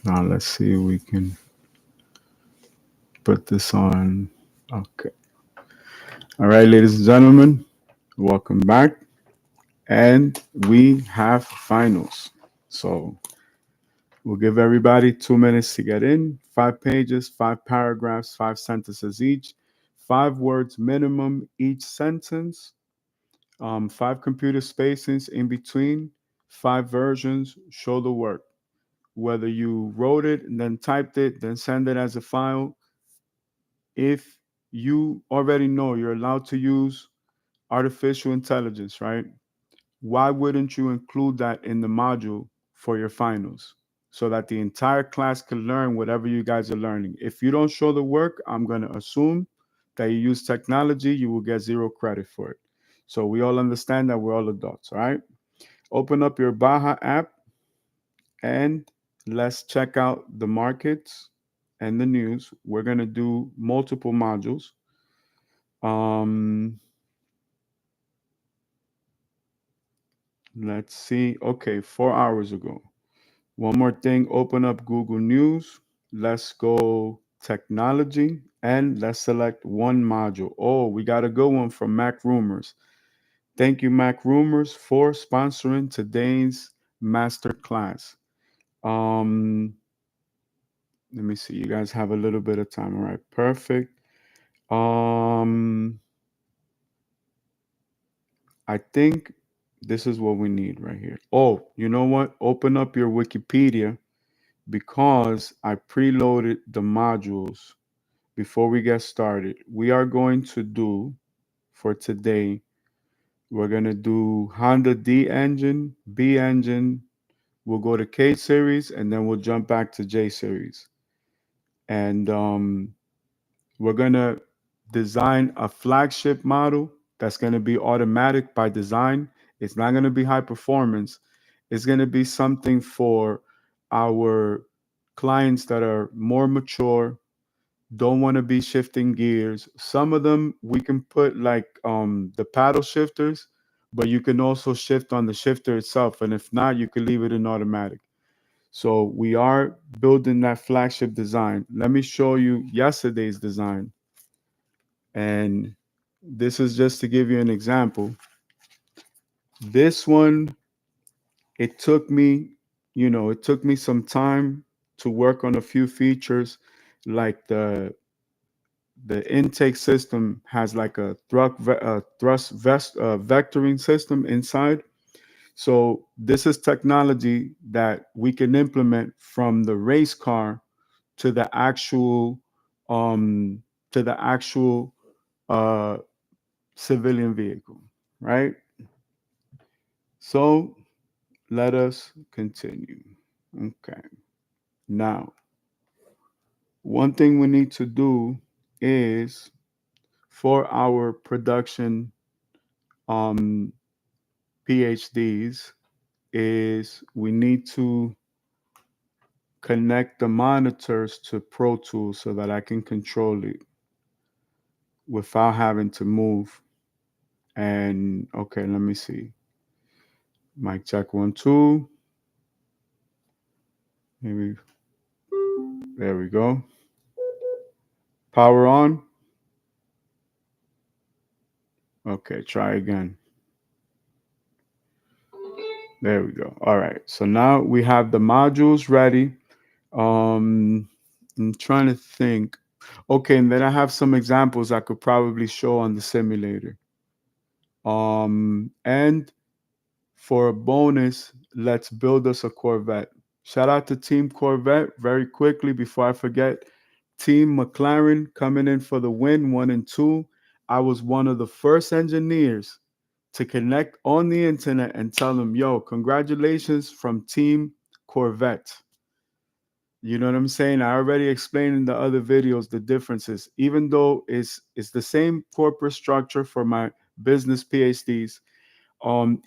Now let's see if we can put this on. Okay. All right, ladies and gentlemen, welcome back. And we have finals. So we'll give everybody 2 minutes to get in. 5 pages, 5 paragraphs, 5 sentences each, 5 words minimum each sentence, 5 computer spacings in between, 5 versions. Show the work. Whether you wrote it and then typed it, then send it as a file. If you already know you're allowed to use artificial intelligence, right? Why wouldn't you include that in the module for your finals so that the entire class can learn whatever you guys are learning? If you don't show the work, I'm going to assume that you use technology, you will get zero credit for it. So we all understand that we're all adults, all right? Open up your Baja app and let's check out the markets and the news. We're going to do multiple modules. Um, let's see. Okay, 4 hours ago. One more thing, open up Google News. Let's go technology and let's select one module. Oh, we got a good one from Mac Rumors. Thank you, Mac Rumors, for sponsoring today's master class. Um, Let me see. You guys have a little bit of time. All right, perfect. Um, I think this is what we need right here. Oh, you know what? Open up your Wikipedia because I preloaded the modules before we get started. We are going to do for today, we're going to do Honda D engine, B engine, we'll go to K series, and then we'll jump back to J series. And we're going to design a flagship model that's going to be automatic by design. It's not going to be high performance. It's going to be something for our clients that are more mature, don't want to be shifting gears. Some of them we can put like the paddle shifters, but you can also shift on the shifter itself. And if not, you can leave it in automatic. So we are building that flagship design. Let me show you yesterday's design. And this is just to give you an example. This one, it took me, it took me some time to work on a few features like the intake system has like a thrust vectoring system inside. So this is technology that we can implement from the race car to the actual um, to the actual uh, civilian vehicle, right? So let us continue. Okay. Now, one thing we need to do is for our production um, PhDs is we need to connect the monitors to Pro Tools so that I can control it without having to move. And okay, let me see. Mic check 1, 2. Maybe there we go. Power on. Okay, try again. There we go. All right. So now we have the modules ready. Um, I'm trying to think. Okay, and then I have some examples I could probably show on the simulator. And for a bonus, let's build us a Corvette. Shout out to Team Corvette very quickly before I forget. Team McLaren coming in for the win, 1 and 2. I was one of the first engineers to connect on the internet and tell them, yo, congratulations from Team Corvette. You know what I'm saying? I already explained in the other videos the differences. Even though it's the same corporate structure for my business PhDs,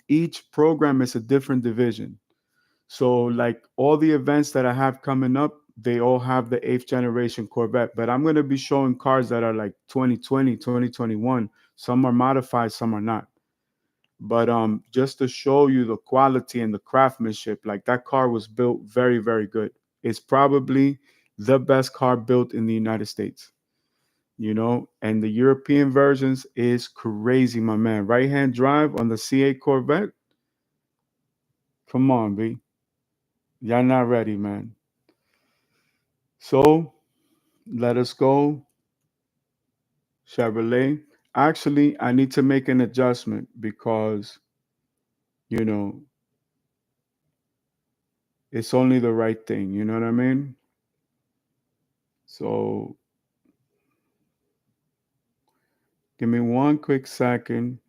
each program is a different division. So like all the events that I have coming up, they all have the 8th generation Corvette, but I'm going to be showing cars that are like 2020, 2021. Some are modified, some are not. But just to show you the quality and the craftsmanship, like that car was built very, very good. It's probably the best car built in the United States. And the European versions is crazy, my man. Right hand drive on the C8 Corvette. Come on, B. Y'all not ready, man. So let us go, Chevrolet. Actually, I need to make an adjustment because, you know, it's only the right thing. You know what I mean? So give me one quick second,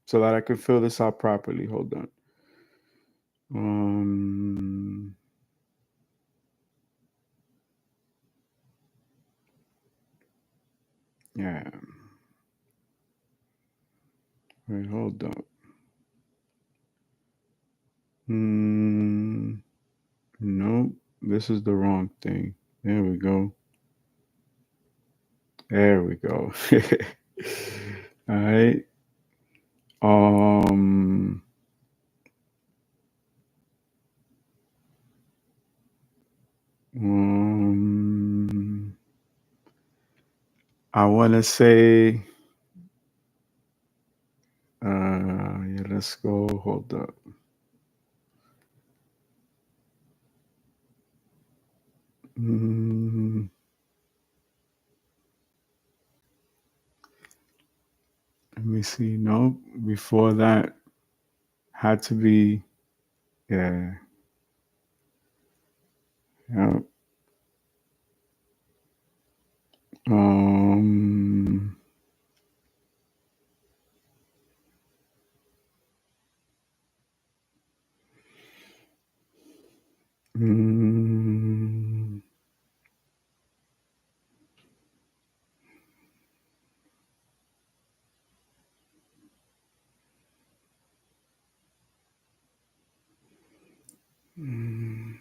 so that I can fill this out properly. Hold on. Um, yeah. Wait, hold up. Hmm. Nope. This is the wrong thing. There we go. There we go. All right. Um. um I want to say. Yeah. Let's go. Hold up. Mm, Let me see. Nope. Before that had to be. Yeah. Yep. Um. mm, mm,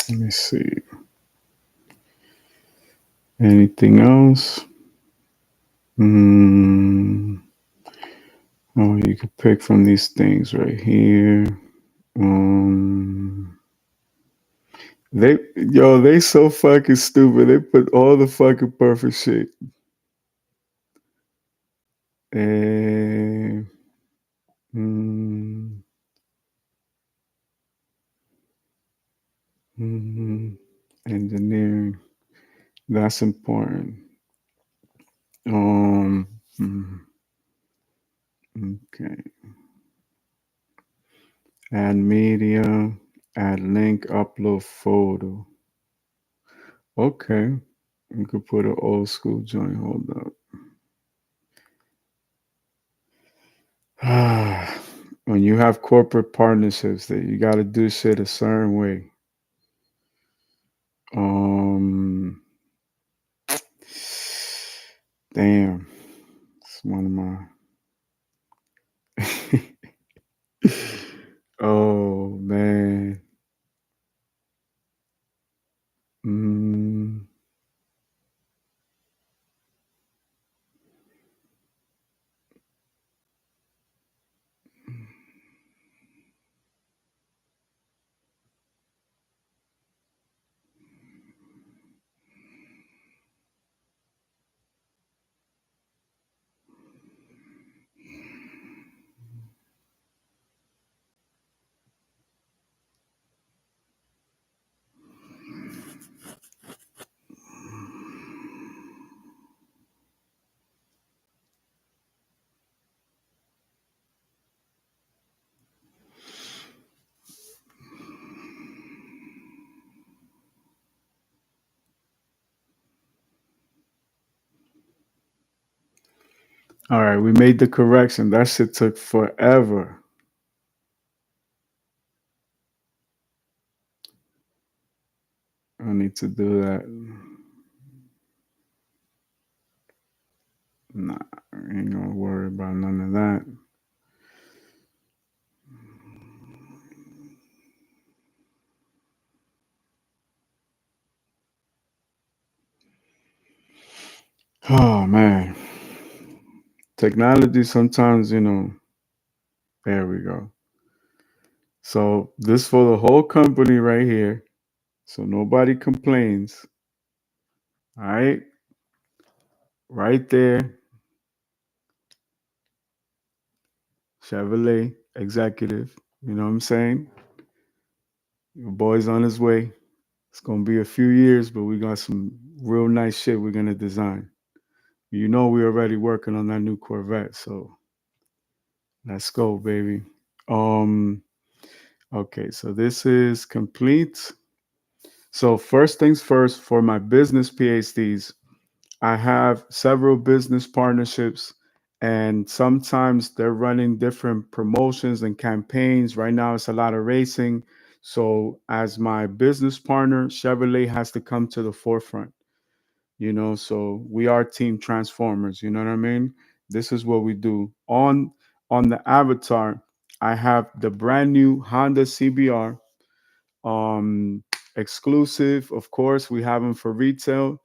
Let me see. Anything else? Mm, oh, you could pick from these things right here. Um, they so fucking stupid. They put all the fucking perfect shit. And mm, mm, engineering. That's important. Um, mm, okay. Add media. Add link. Upload photo. Okay. You could put an old school joint. Hold up. When you have corporate partnerships, that you got to do shit a certain way. Um, damn, it's one of my. Oh man. Mm, all right, we made the correction. That shit took forever. I need to do that. Nah, I ain't gonna worry about none of that. Oh man, technology sometimes, there we go. So this for the whole company right here, so nobody complains. All right, right there, Chevrolet executive. You know what I'm saying? Your boy's on his way. It's gonna be a few years, but we got some real nice shit we're gonna design. You know we're already working on that new Corvette, so let's go, baby. Um, okay, so this is complete. So first things first, for my business PhDs, I have several business partnerships, and sometimes they're running different promotions and campaigns. Right now, it's a lot of racing. So, as my business partner, Chevrolet has to come to the forefront, So, we are Team Transformers, you know what I mean? This is what we do. On the avatar, I have the brand new Honda CBR, um, exclusive, of course, we have them for retail.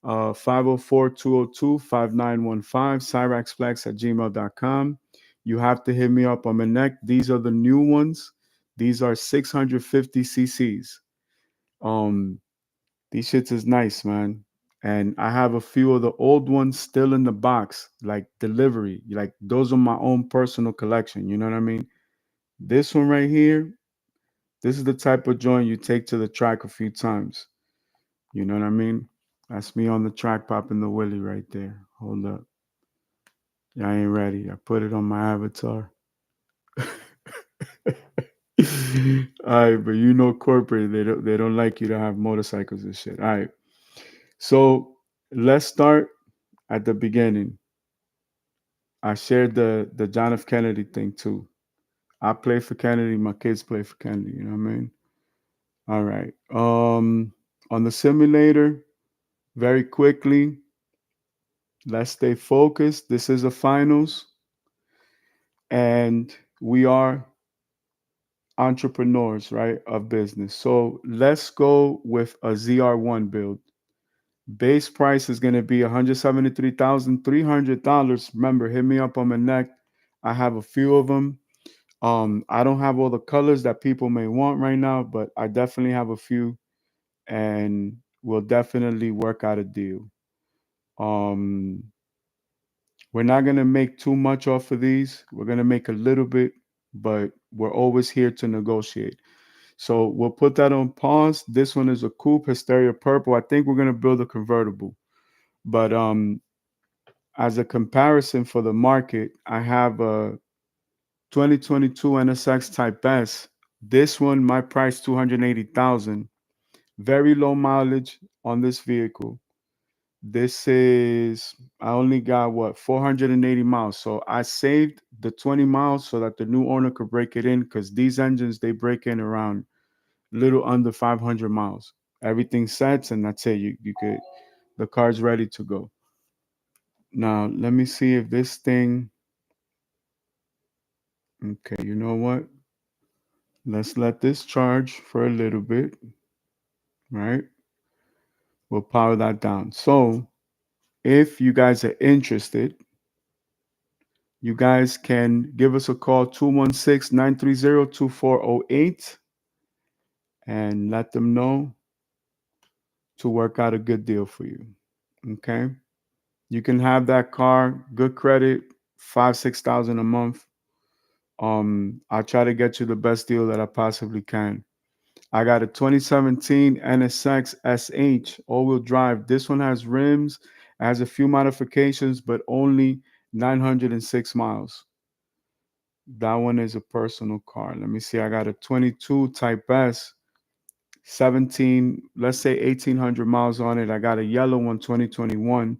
504 cyraxplex@gmail.com. You have to hit me up on my neck. These are the new ones. These are 650 cc's. Um, these shits is nice, man. And I have a few of the old ones still in the box, like delivery. Like those are my own personal collection. You know what I mean? This one right here, this is the type of joint you take to the track a few times. You know what I mean? That's me on the track popping the willy right there. Hold up. Yeah, I ain't ready. I put it on my avatar. All right, but corporate, they don't like you to have motorcycles and shit. All right. So let's start at the beginning. I shared the John F. Kennedy thing too. I play for Kennedy, my kids play for Kennedy, you know what I mean? All right. On the simulator, very quickly, let's stay focused. This is a finals, and we are entrepreneurs, right, of business. So let's go with a ZR1 build. Base price is going to be $173,300. Remember, hit me up on my neck. I have a few of them. I don't have all the colors that people may want right now, but I definitely have a few, and we'll definitely work out a deal. Um, we're not going to make too much off of these. We're going to make a little bit, but we're always here to negotiate. So we'll put that on pause. This one is a coupe Hysteria Purple. I think we're gonna build a convertible. But as a comparison for the market, I have a 2022 NSX Type S. This one, my price 280,000. Very low mileage on this vehicle. This is I only got 480 miles. So I saved the 20 miles so that the new owner could break it in because these engines they break in around little under 500 miles. Everything sets, and that's it. You could the car's ready to go. Now let me see if this thing. Okay, you know what? Let's let this charge for a little bit, right? We'll power that down. So if you guys are interested, you guys can give us a call 216-930-2408 and let them know to work out a good deal for you. Okay? You can have that car, good credit, 5,000-6,000 a month. I'll try to get you the best deal that I possibly can. I got a 2017 NSX SH all-wheel drive. This one has rims, has a few modifications, but only 906 miles. That one is a personal car. Let me see. I got a 22 Type S, 17, let's say 1,800 miles on it. I got a yellow one, 2021,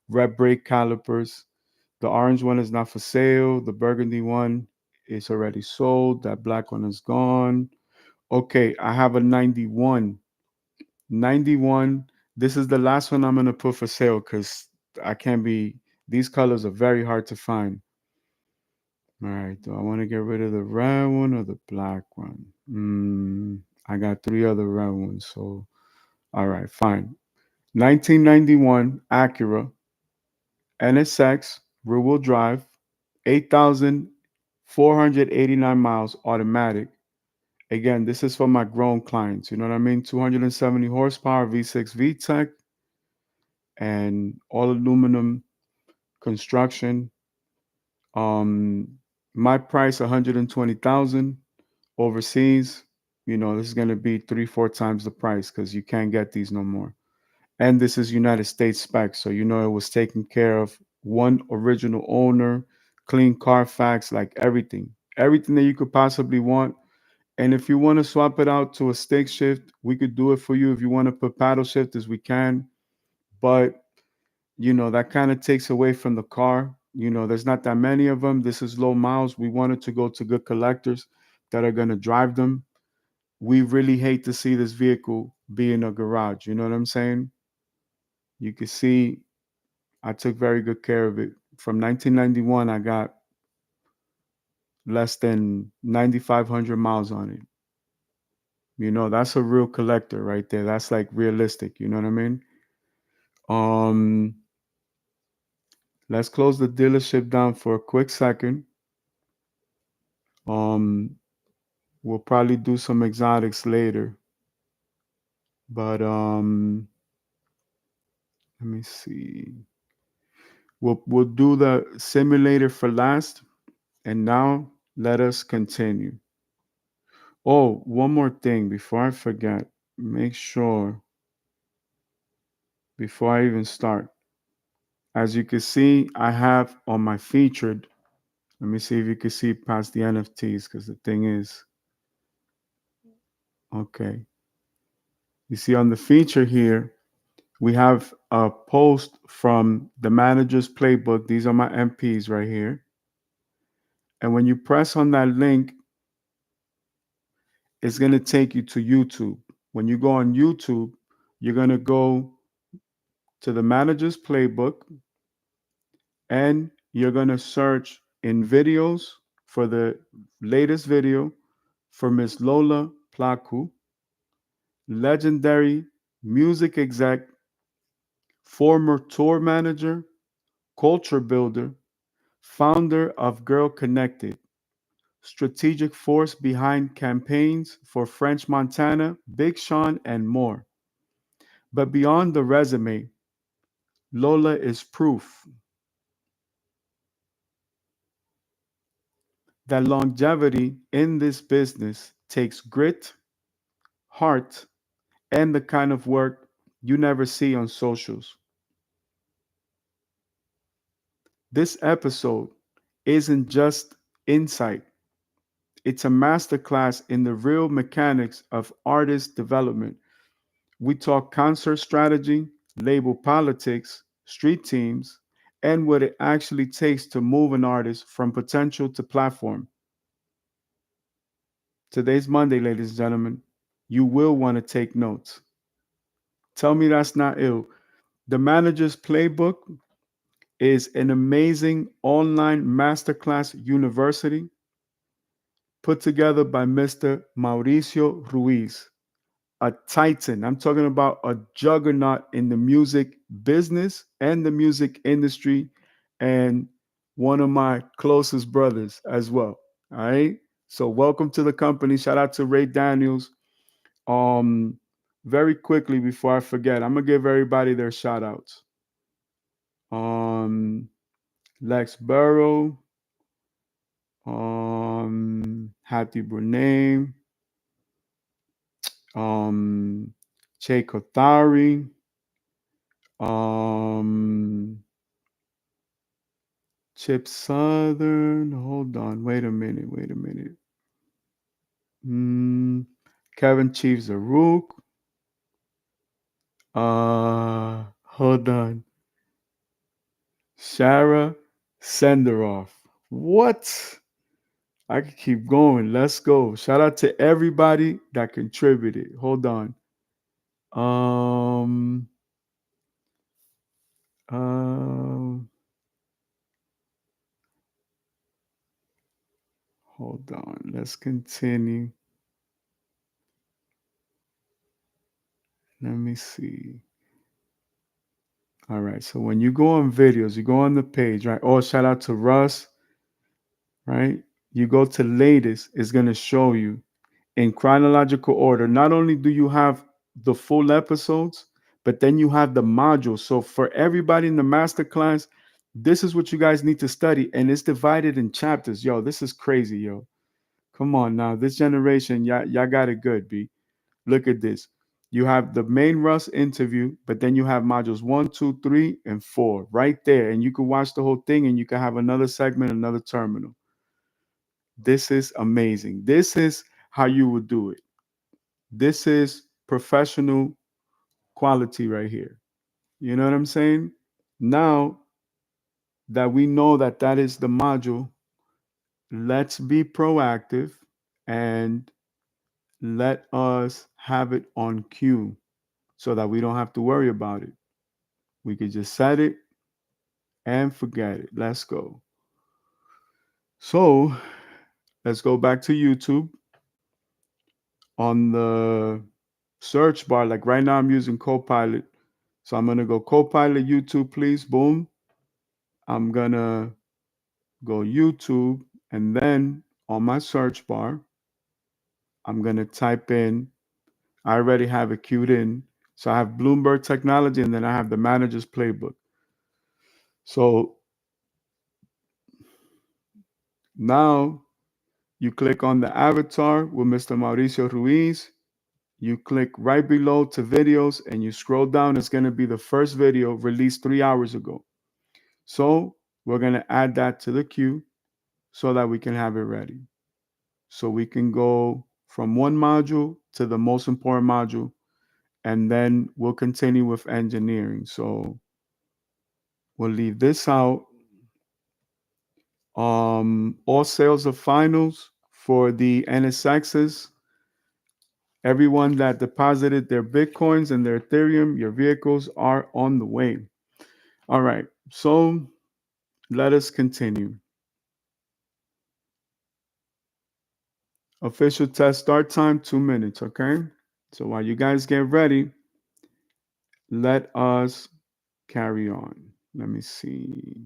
red brake calipers. The orange one is not for sale. The burgundy one is already sold. That black one is gone. Okay, I have a 91. 91. This is the last one I'm going to put for sale because I can't be These colors are very hard to find. All right, do I want to get rid of the red one or the black one? I got three other red ones, so all right, fine. 1991 Acura NSX rear-wheel drive, 8,489 miles automatic. Again, this is for my grown clients. You know what I mean? 270 horsepower V6 VTEC and all aluminum construction. Um, my price 120,000 overseas. You know, this is going to be 3-4 times the price because you can't get these no more. And this is United States specs, so you know it was taken care of. One original owner, clean Carfax, like everything that you could possibly want. And if you want to swap it out to a stick shift, we could do it for you. If you want to put paddle shifters, we can. But you know that kind of takes away from the car. You know, there's not that many of them. This is low miles. We wanted to go to good collectors that are going to drive them. We really hate to see this vehicle be in a garage. You know what I'm saying? You can see I took very good care of it. From 1991, I got less than 9,500 miles on it. You know, that's a real collector right there. That's like realistic. You know what I mean? Um, let's close the dealership down for a quick second. Um, we'll probably do some exotics later, but let me see. We'll do the simulator for last, and now let us continue. Oh, one more thing before I forget. Make sure before I even start. As you can see, I have on my featured. Let me see if you can see past the NFTs because the thing is, okay. You see on the feature here, we have a post from the manager's playbook. These are my MPs right here. And when you press on that link, it's going to take you to YouTube. When you go on YouTube, you're going to go to the manager's playbook and you're going to search in videos for the latest video for Miss Lola Plaku, legendary music exec, former tour manager, culture builder, founder of Girl Connected, strategic force behind campaigns for French Montana, Big Sean, and more. But beyond the resume, Lola is proof that longevity in this business takes grit, heart, and the kind of work you never see on socials. This episode isn't just insight, it's a masterclass in the real mechanics of artist development. We talk concert strategy, label politics, street teams, and what it actually takes to move an artist from potential to platform. Today's Monday, ladies and gentlemen. You will want to take notes. Tell me that's not ill. The Manager's Playbook is an amazing online masterclass university put together by Mr. Mauricio Ruiz, a titan. I'm talking about a juggernaut in the music business and the music industry, and one of my closest brothers as well. All right. So welcome to the company. Shout out to Ray Daniels. Um, Very quickly before I forget, I'm gonna give everybody their shout outs. Um, Lex Burrow, Hattie Brunei, um, Che Kothari, um, Chip Southern. Hold on, wait a minute, wait a minute. Kevin Chief Zaruk. Hold on. Shara Senderoff. What? I could keep going. Let's go. Shout out to everybody that contributed. Hold on. Um, um, Hold on. Let's continue. Let me see. All right. So when you go on videos, you go on the page, right? Oh, shout out to Russ, right? You go to latest, it's going to show you in chronological order. Not only do you have the full episodes, but then you have the modules. So for everybody in the masterclass, this is what you guys need to study. And it's divided in chapters. Yo, this is crazy, yo. Come on now. This generation, y'all got it good, B. Look at this. You have the main Russ interview, but then you have modules 1, 2, 3, and 4 right there. And you can watch the whole thing and you can have another segment, another terminal. This is amazing. This is how you would do it. This is professional quality right here. You know what I'm saying? Now that we know that that is the module, let's be proactive and let us have it on cue so that we don't have to worry about it. We could just set it and forget it. Let's go. So let's go back to YouTube. On the search bar, like right now I'm using Copilot. So I'm going to go Copilot YouTube, please. Boom. I'm going to go YouTube. And then on my search bar, I'm going to type in, I already have it queued in. So I have Bloomberg Technology and then I have the manager's playbook. So now you click on the avatar with Mr. Mauricio Ruiz. You click right below to videos and you scroll down. It's going to be the first video released 3 hours ago. So we're going to add that to the queue so that we can have it ready. So we can go from one module to the most important module, and then we'll continue with engineering. So we'll leave this out. All sales of finals for the NSXs. Everyone that deposited their Bitcoins and their Ethereum, your vehicles are on the way. All right. So let us continue. Official test start time, 2 minutes. Okay. So while you guys get ready, let us carry on. Let me see.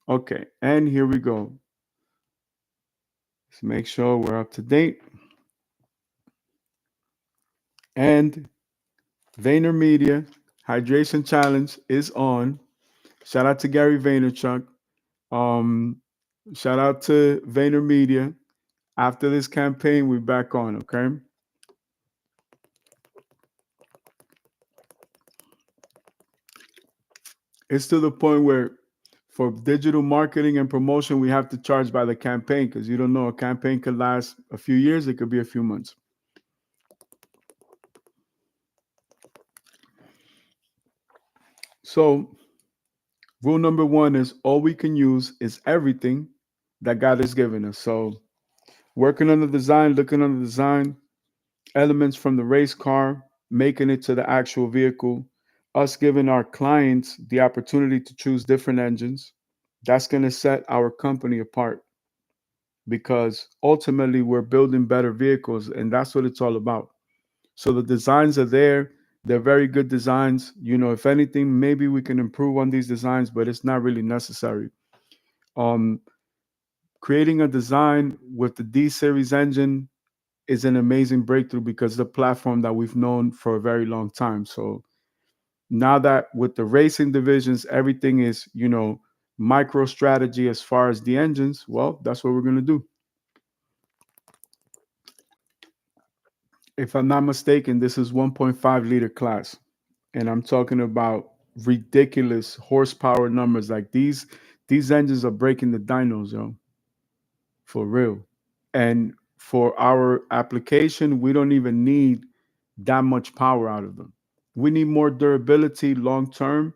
Okay. And here we go. Let's make sure we're up to date. And VaynerMedia Hydration Challenge is on. Shout out to Gary Vaynerchuk. Shout out to VaynerMedia. After this campaign, we're back on, okay? It's to the point where for digital marketing and promotion, we have to charge by the campaign because you don't know, a campaign could last a few years, it could be a few months. So, rule number one is all we can use is everything that God has given us. So, working on the design, looking on the design, elements from the race car, making it to the actual vehicle, us giving our clients the opportunity to choose different engines. That's going to set our company apart because ultimately we're building better vehicles and that's what it's all about. So the designs are there. They're very good designs. You know, if anything, maybe we can improve on these designs, but it's not really necessary. Um, Creating a design with the D series engine is an amazing breakthrough because the platform that we've known for a very long time. So now that with the racing divisions, everything is, you know, micro strategy as far as the engines, well, that's what we're going to do. If I'm not mistaken, this is 1.5 liter class. And I'm talking about ridiculous horsepower numbers. Like these engines are breaking the dynos, yo. For real. And for our application, we don't even need that much power out of them. We need more durability long term.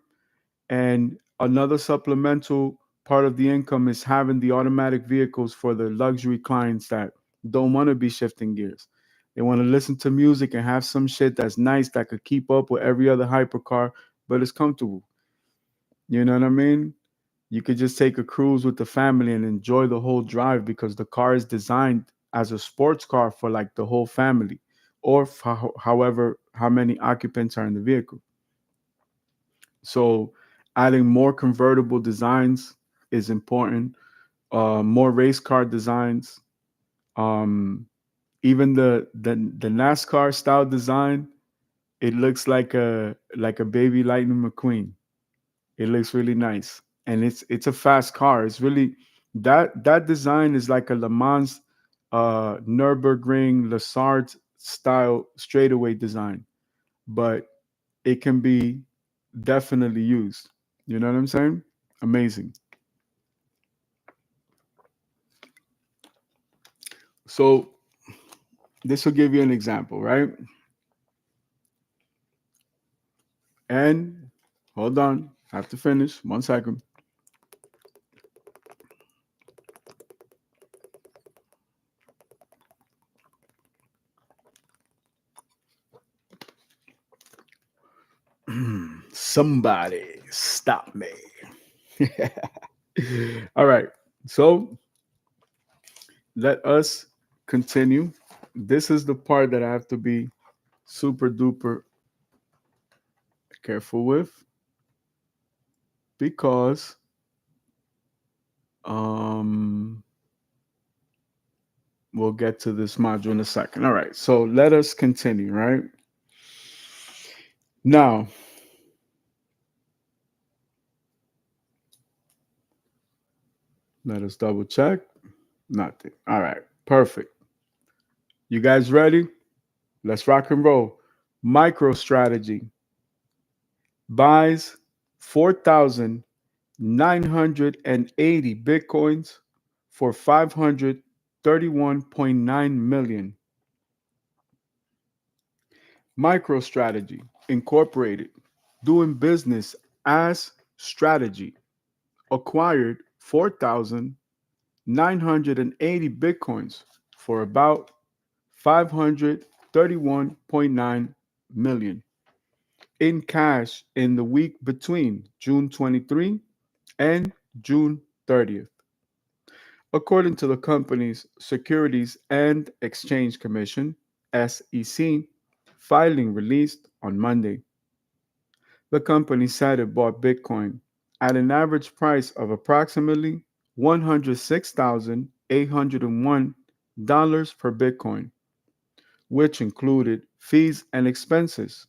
And another supplemental part of the income is having the automatic vehicles for the luxury clients that don't want to be shifting gears. They want to listen to music and have some shit that's nice that could keep up with every other hypercar, but it's comfortable. You know what I mean? You could just take a cruise with the family and enjoy the whole drive because the car is designed as a sports car for like the whole family, or for however how many occupants are in the vehicle. So adding more convertible designs is important. More race car designs. Um, Even the NASCAR style design, it looks like a baby Lightning McQueen. It looks really nice, and it's a fast car. It's really that design is like a Le Mans, Nurburgring, Lassard style straightaway design, but it can be definitely used. You know what I'm saying? Amazing. So this will give you an example, right? And hold on, I have to finish. 1 second. Somebody stop me. All right. So let us continue. This is the part that I have to be super duper careful with because um we'll get to this module in a second. All right. So let us continue, right? Now, let us double check. Nothing. All right. Perfect. You guys ready? Let's rock and roll. Micro strategy buys 4,980 bitcoins for 531.9 million. MicroStrategy Incorporated, doing business as Strategy, acquired 4,980 bitcoins for about 531.9 million in cash in the week between June 23 and June 30th. According to the company's Securities and Exchange Commission (SEC) filing released on Monday, the company said it bought Bitcoin at an average price of approximately $106,801 per Bitcoin, which included fees and expenses,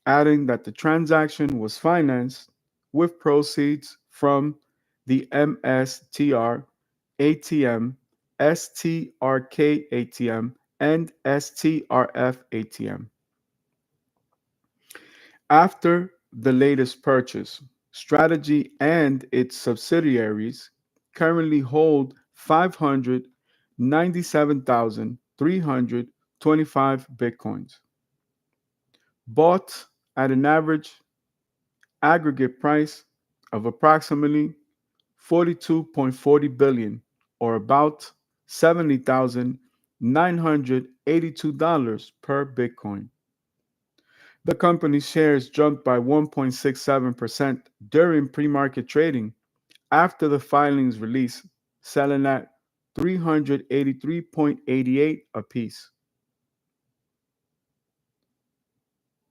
adding that the transaction was financed with proceeds from the MSTR ATM, STRK ATM, and STRF ATM. After the latest purchase, Strategy and its subsidiaries currently hold 597,325 bitcoins, bought at an average aggregate price of approximately 42.40 billion, or about $70,982 per Bitcoin. The company's shares jumped by 1.67% during pre-market trading after the filing's release, selling at 383.88 apiece.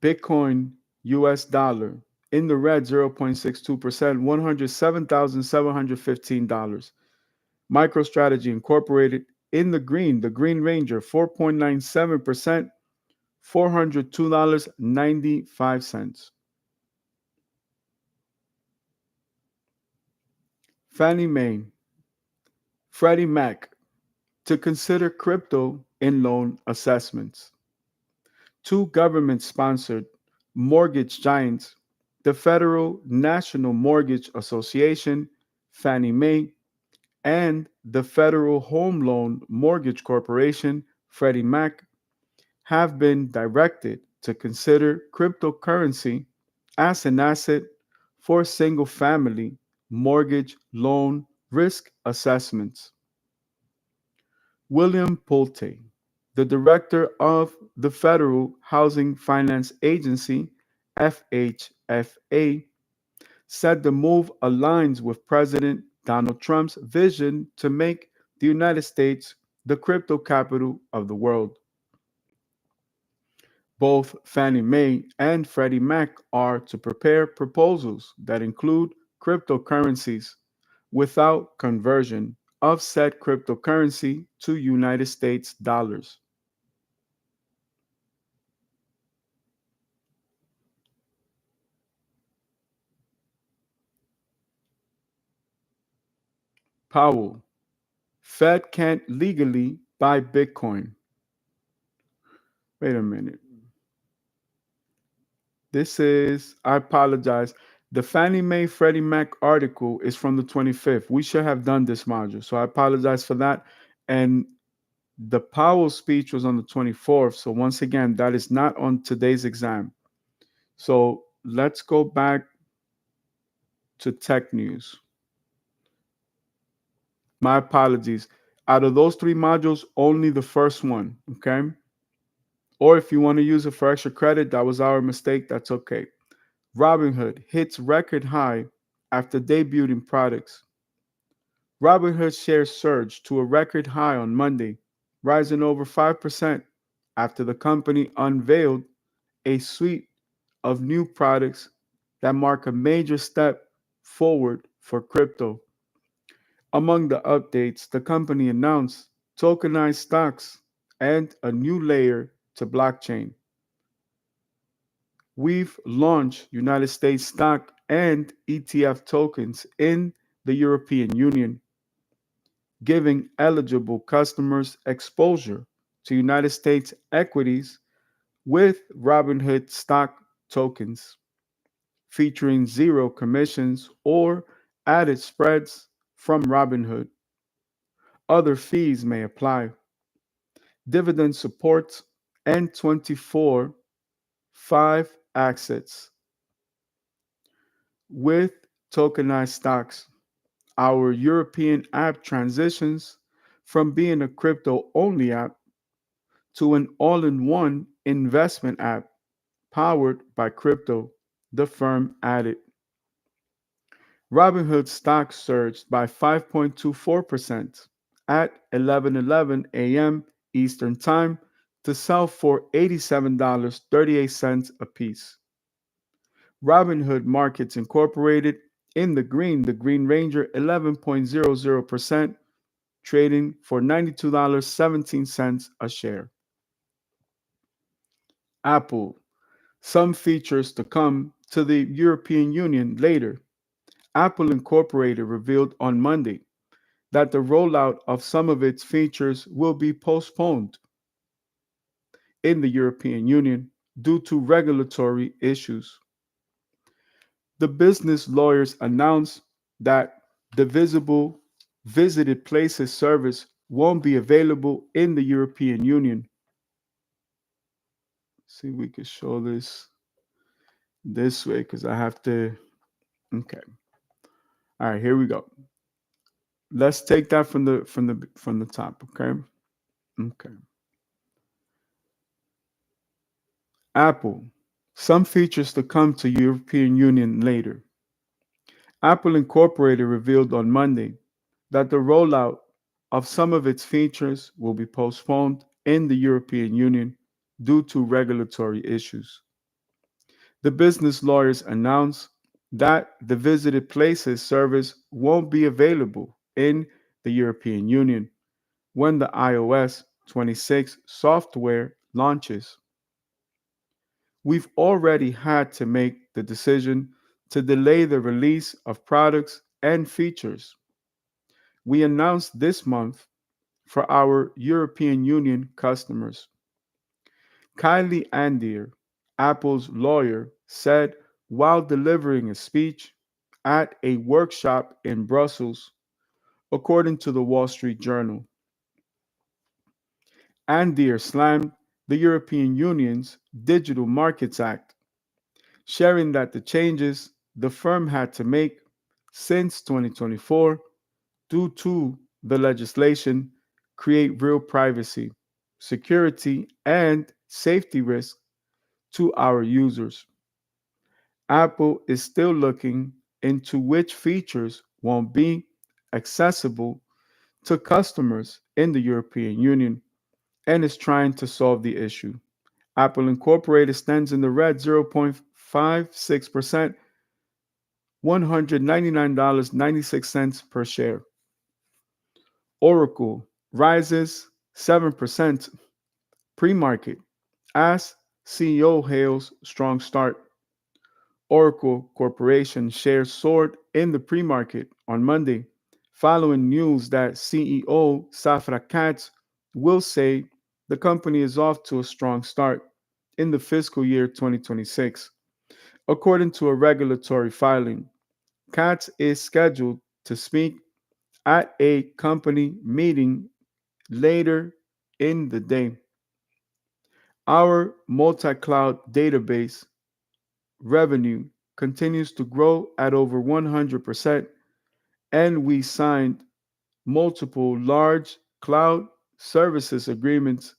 Bitcoin US dollar in the red 0.62%, $107,715. MicroStrategy Incorporated in the Green Ranger 4.97%, $402.95. Fannie Mae, Freddie Mac to consider crypto in loan assessments. Two government sponsored mortgage giants, the Federal National Mortgage Association, Fannie Mae, and the Federal Home Loan Mortgage Corporation, Freddie Mac, have been directed to consider cryptocurrency as an asset for single family mortgage loan risk assessments. William Pulte, the director of the Federal Housing Finance Agency, FHFA, said the move aligns with President Donald Trump's vision to make the United States the crypto capital of the world. Both Fannie Mae and Freddie Mac are to prepare proposals that include cryptocurrencies without conversion of said cryptocurrency to United States dollars. Powell, Fed can't legally buy Bitcoin. Wait a minute. I apologize. The Fannie Mae Freddie Mac article is from the 25th. We should have done this module. So I apologize for that. And the Powell speech was on the 24th. So once again, that is not on today's exam. So let's go back to tech news. My apologies. Out of those three modules, only the first one, okay? Or if you want to use it for extra credit, that was our mistake. That's okay. Robinhood hits record high after debuting products. Robinhood shares surged to a record high on Monday, rising over 5% after the company unveiled a suite of new products that mark a major step forward for crypto. Among the updates, the company announced tokenized stocks and a new layer to blockchain. We've launched United States stock and ETF tokens in the European Union, giving eligible customers exposure to United States equities with Robinhood stock tokens, featuring zero commissions or added spreads from Robinhood. Other fees may apply. Dividend support and 24 5 assets with tokenized stocks. Our European app transitions from being a crypto only app to an all in one investment app powered by crypto, the firm added. Robinhood stock surged by 5.24% at 11:11 a.m. Eastern Time to sell for $87.38 apiece. Robinhood Markets Incorporated in the Green Ranger 11.00%, trading for $92.17 a share. Apple, some features to come to the European Union later. Apple Incorporated revealed on Monday that the rollout of some of its features will be postponed in the European Union due to regulatory issues. The business lawyers announced that the visible visited places service won't be available in the European Union. See, we could show this way because I have to. Okay. All right, here we go. Let's take that from the top, okay? Okay. Apple. Some features to come to European Union later. Apple Incorporated revealed on Monday that the rollout of some of its features will be postponed in the European Union due to regulatory issues. The business lawyers announced that the visited places service won't be available in the European Union when the iOS 26 software launches. We've already had to make the decision to delay the release of products and features. We announced this month for our European Union customers. Kylie Andier, Apple's lawyer, said while delivering a speech at a workshop in Brussels, according to the Wall Street Journal. Andier slammed the European Union's Digital Markets Act, sharing that the changes the firm had to make since 2024 due to the legislation create real privacy, security, and safety risks to our users. Apple is still looking into which features won't be accessible to customers in the European Union and is trying to solve the issue. Apple Incorporated stands in the red 0.56%, $199.96 per share. Oracle rises 7% pre-market as CEO hails strong start. Oracle Corporation shares soared in the pre-market on Monday, following news that CEO Safra Katz will say the company is off to a strong start in the fiscal year 2026. According to a regulatory filing, Katz is scheduled to speak at a company meeting later in the day. Our multi cloud database revenue continues to grow at over 100%, and we signed multiple large cloud services agreements,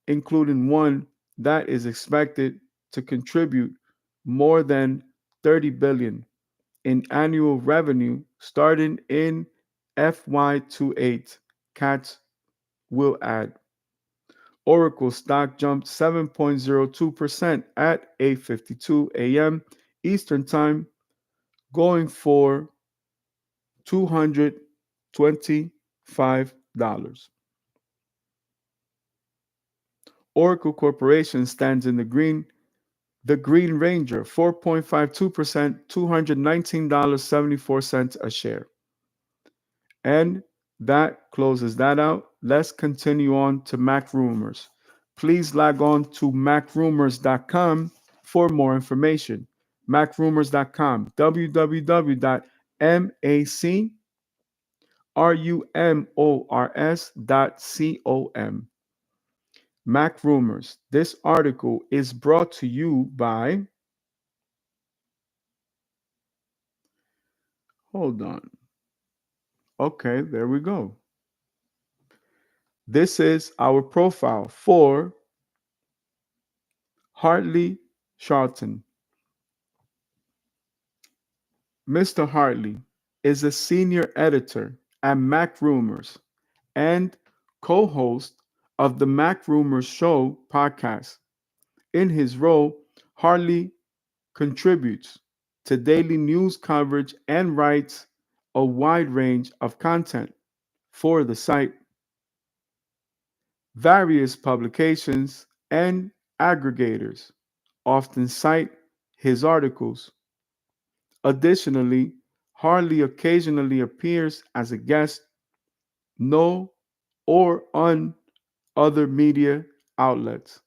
including one that is expected to contribute more than 30 billion in annual revenue starting in FY28. Katz will add. Oracle stock jumped 7.02% at 8:52 a.m. Eastern Time, going for $225. Oracle Corporation stands in the green. The Green Ranger, 4.52%, $219.74 a share. And that closes that out. Let's continue on to Mac Rumors. Please log on to macrumors.com for more information. Macrumors.com, www.macrumors.com. Mac Rumors. This article is brought to you by. Hold on. Okay, there we go. This is our profile for Hartley Charlton. Mr. Hartley is a senior editor at Mac Rumors and co host of the Mac Rumors Show podcast. In his role, Hartley contributes to daily news coverage and writes a wide range of content for the site. Various publications and aggregators often cite his articles. Additionally, Hartley occasionally appears as a guest, no or on other media outlets,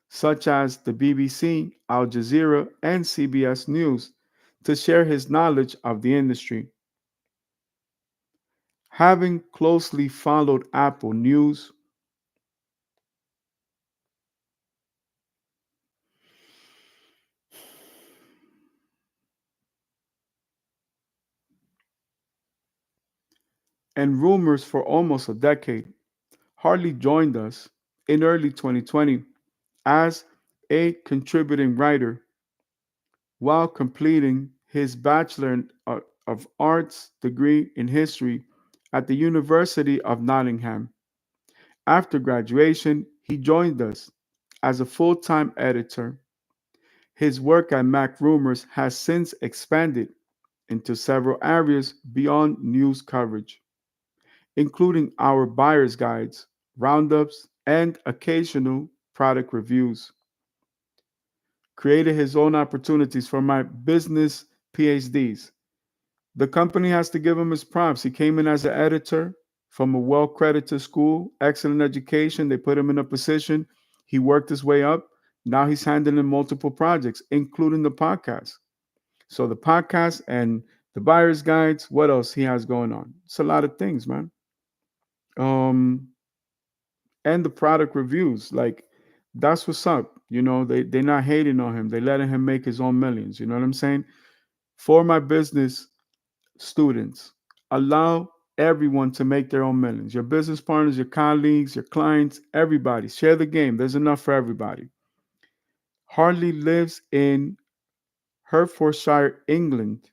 such as the BBC, Al Jazeera, and CBS News, to share his knowledge of the industry. Having closely followed Apple news, and rumors for almost a decade, Hartley joined us in early 2020 as a contributing writer while completing his Bachelor of Arts degree in history at the University of Nottingham. After graduation, he joined us as a full time editor. His work at Mac Rumors has since expanded into several areas beyond news coverage, including our buyer's guides, roundups, and occasional product reviews. Created his own opportunities for my business PhDs. The company has to give him his props. He came in as an editor from a well credited school, excellent education. They put him in a position. He worked his way up. Now he's handling multiple projects, including the podcast. So the podcast and the buyer's guides, what else he has going on? It's a lot of things, man. Um, and the product reviews, like that's what's up. You know, they're not hating on him. They letting him make his own millions. You know what I'm saying? For my business students, allow everyone to make their own millions. Your business partners, your colleagues, your clients, everybody. Share the game. There's enough for everybody. Hartley lives in Hertfordshire, England,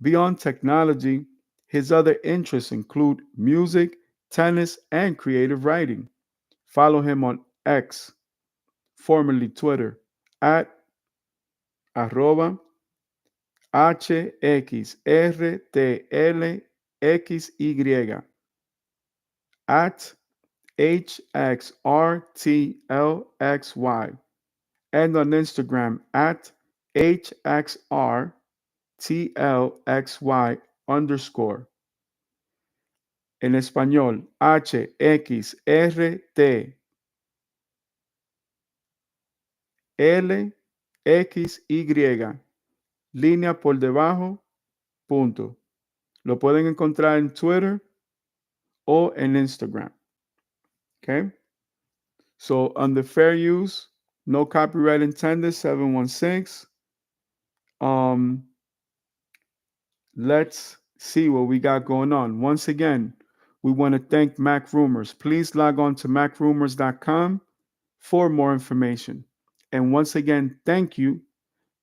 Beyond technology, his other interests include music, tennis, and creative writing. Follow him on X, formerly Twitter, at arroba HXRTLXY, at HXRTLXY, and on Instagram at HXRTLXY underscore. En español, HXRTLXY, línea por debajo, punto. Lo pueden encontrar en Twitter o en Instagram. Okay? So under fair use, no copyright intended, 716. Um, let's see what we got going on. Once again, we want to thank Mac Rumors. Please log on to macrumors.com for more information. And once again, thank you,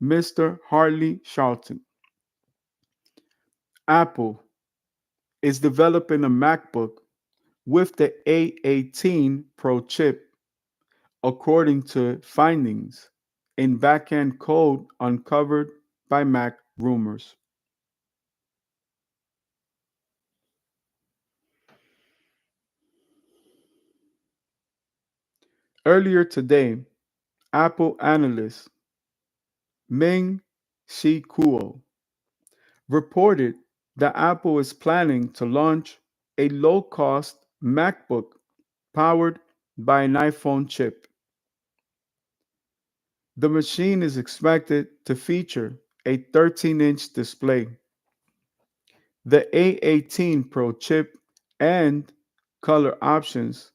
Mr. Harley Charlton. Apple is developing a MacBook with the A18 Pro chip, according to findings in backend code uncovered by Mac Rumors. Earlier today, Apple analyst Ming Chi Kuo reported that Apple is planning to launch a low-cost MacBook powered by an iPhone chip. The machine is expected to feature a 13-inch display, the A18 Pro chip, and color options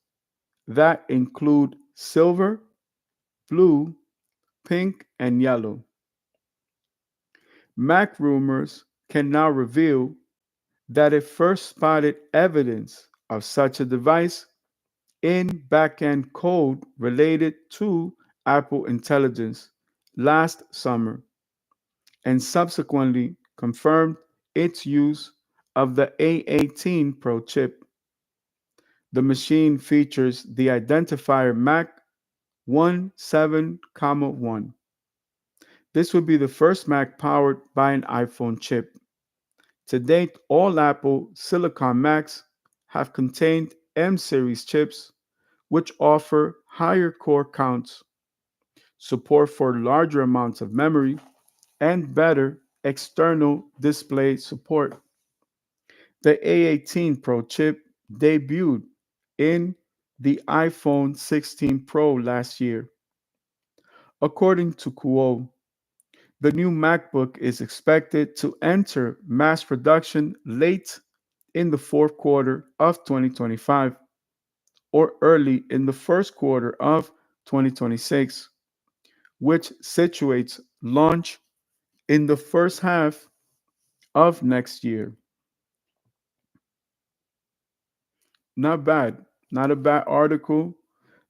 that include silver, blue, pink, and yellow. Mac Rumors can now reveal that it first spotted evidence of such a device in backend code related to Apple Intelligence last summer and subsequently confirmed its use of the A18 Pro chip. The machine features the identifier Mac 17,1. This would be the first Mac powered by an iPhone chip. To date, all Apple Silicon Macs have contained M series chips, which offer higher core counts, support for larger amounts of memory, and better external display support. The A18 Pro chip debuted in the iPhone 16 Pro last year. According to Kuo, the new MacBook is expected to enter mass production late in the fourth quarter of 2025 or early in the first quarter of 2026, which situates launch in the first half of next year. Not bad. Not a bad article.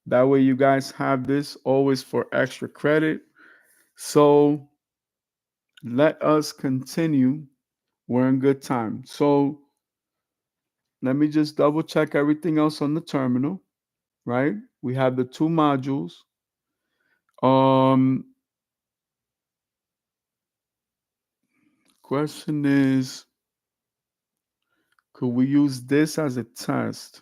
That way, you guys have this always for extra credit. So, let us continue. We're in good time. So, let me just double check everything else on the terminal, right? We have the two modules. Um, question is, could we use this as a test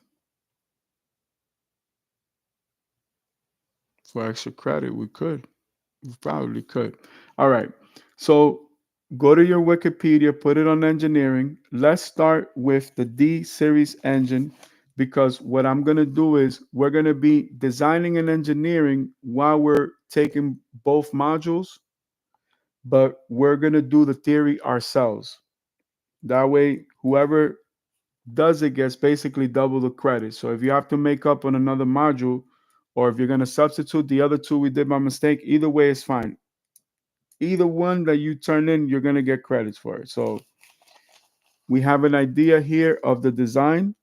for extra credit? We could. We probably could. All right. So go to your Wikipedia, put it on engineering. Let's start with the D series engine because what I'm going to do is we're going to be designing and engineering while we're taking both modules, but we're going to do the theory ourselves. That way, whoever does it gets basically double the credit. So if you have to make up on another module, or if you're going to substitute the other two we did by mistake, either way is fine. Either one that you turn in, you're going to get credits for it. So we have an idea here of the design.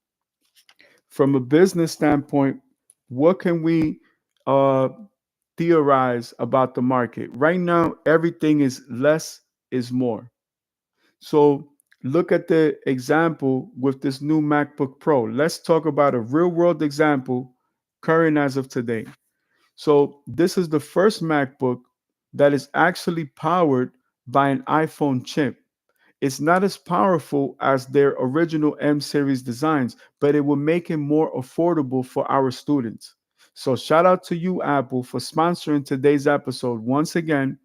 From a business standpoint, what can we theorize about the market? Right now, everything is less is more. So Look at the example with this new MacBook Pro. Let's talk about a real world example current as of today. So, this is the first MacBook that is actually powered by an iPhone chip. It's not as powerful as their original M series designs, but it will make it more affordable for our students. So, shout out to you, Apple, for sponsoring today's episode once again,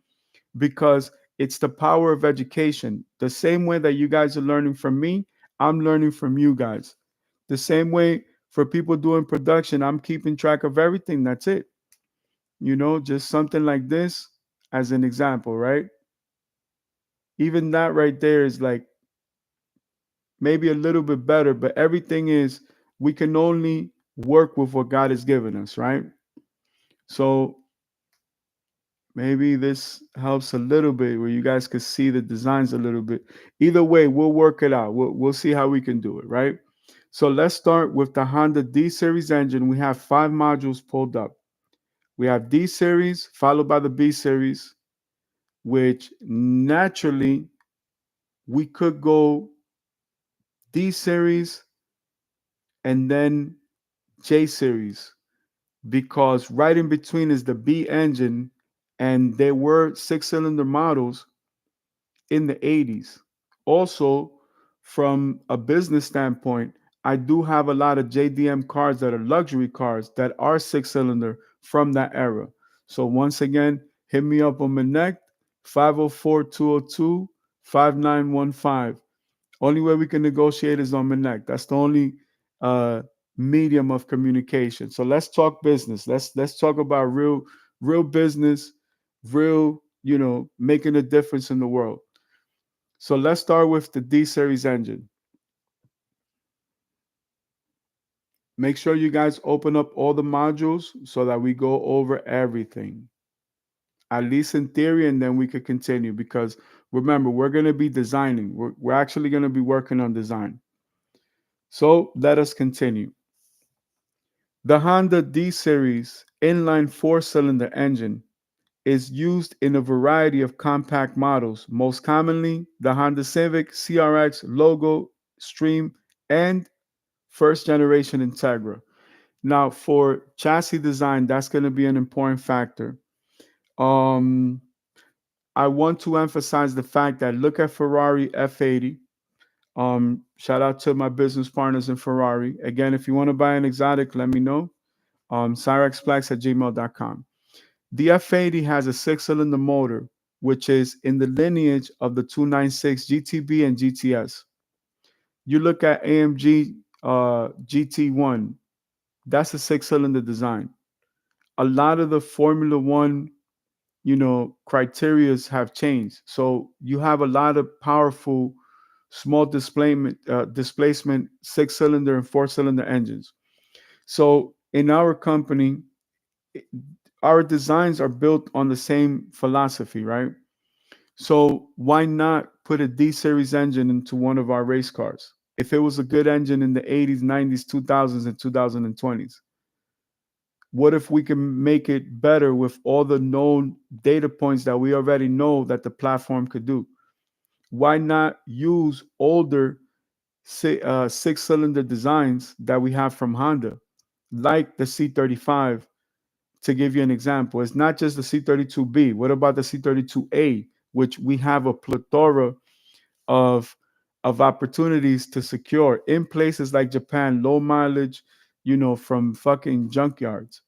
because it's the power of education. The same way that you guys are learning from me, I'm learning from you guys. The same way for people doing production, I'm keeping track of everything. That's it. Just something like this as an example, right? Even that right there is like maybe a little bit better, but everything is we can only work with what God has given us, right? So maybe this helps a little bit where you guys could see the designs a little bit. Either way, we'll work it out. We'll see how we can do it, right? So let's start with the Honda D series engine. We have 5 modules pulled up. We have D series followed by the B series, which naturally we could go D series and then J series, because right in between is the B engine, and there were 6 cylinder models in the 80s. Also, from a business standpoint, I do have a lot of JDM cars that are luxury cars that are 6 cylinder from that era. So once again, hit me up on Connect 504-202-5915. Only way we can negotiate is on Connect. That's the only uh, medium of communication. So let's talk business. Let's talk about real business, real, making a difference in the world. So let's start with the D series engine. Make sure you guys open up all the modules so that we go over everything, at least in theory, and then we could continue, because remember, we're going to be designing. We're actually going to be working on design. So let us continue. The Honda D series inline 4 cylinder engine is used in a variety of compact models, most commonly the Honda Civic, CRX, Logo, Stream, and first generation Integra. Now, for chassis design, that's going to be an important factor. Um, I want to emphasize the fact that look at Ferrari F80. Shout out to my business partners in Ferrari. Again, if you want to buy an exotic, let me know. cyrexplex@gmail.com. The F80 has a 6 cylinder motor, which is in the lineage of the 296 GTB and GTS. You look at AMG GT1, that's a 6 cylinder design. A lot of the Formula One, criterias have changed. So you have a lot of powerful small displacement 6 cylinder and 4 cylinder engines. So in our company, our designs are built on the same philosophy, right? So why not put a D series engine into one of our race cars? If it was a good engine in the 80s, 90s, 2000s, and 2020s, what if we can make it better with all the known data points that we already know that the platform could do? Why not use older 6 cylinder designs that we have from Honda, like the C35? To give you an example, it's not just the C32B. What about the C32A, which we have a plethora of opportunities to secure in places like Japan, low mileage, from fucking junkyards?